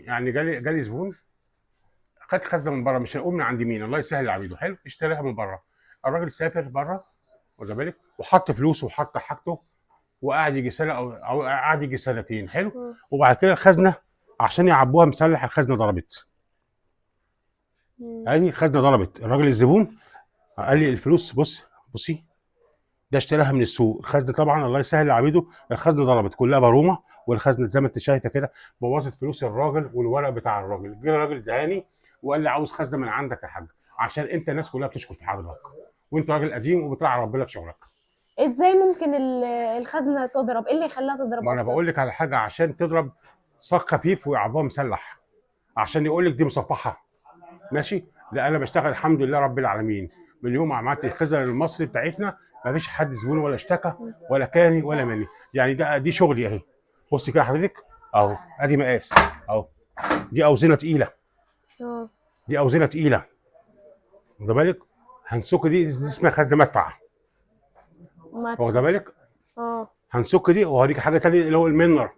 يعني جالي زبون خد خزنه من بره، مش هنقول من عند مين، الله يسهل عبيده، حلو، اشتراها من بره. الراجل سافر بره، واخد بالك، وحط فلوسه وحط حاجته، وقعد يجي سنه او قعد يجي سنتين، حلو. مم. وبعد كده الخزنه عشان يعبوها مسلح، الخزنه ضربت. مم. يعني الخزنه ضربت، الراجل الزبون قال لي الفلوس بصي، ده اشتراها من السوق. الخزنه طبعا الله يسهل عبيده، الخزنه ضربت كلها بارومه، والخزنه زي ما انت شايفه كده بوظت فلوس الراجل والورق بتاع الراجل. جه الراجل دهاني وقال لي عاوز خزنه من عندك يا حاج، عشان انت الناس كلها بتشكر في حضرتك، وانت راجل قديم وبتراعي ربنا في شغلك. ازاي ممكن الخزنه تضرب؟ ايه اللي يخليها تضرب ما انا اصلا؟ بقول لك على حاجه، عشان تضرب صاج خفيف ويعبوها مسلح، عشان يقول لك دي مصفحه، ماشي. لا انا بشتغل الحمد لله رب العالمين، من يوم ما عملت الخزن المصري بتاعتنا ما فيش حد زبون ولا اشتكى ولا كاني ولا ماني. يعني دي شغلي اهي. بصي كده حضرتك، اهو ادي مقاس اهو، دي اوزنه تقيله، اه. دي اوزنه تقيله، واخد بالك. هنسك دي اسمها خزن مدفع، واخد مدفع. بالك. اه. هنسك دي، وهوريك حاجه تانيه اللي هو المنر.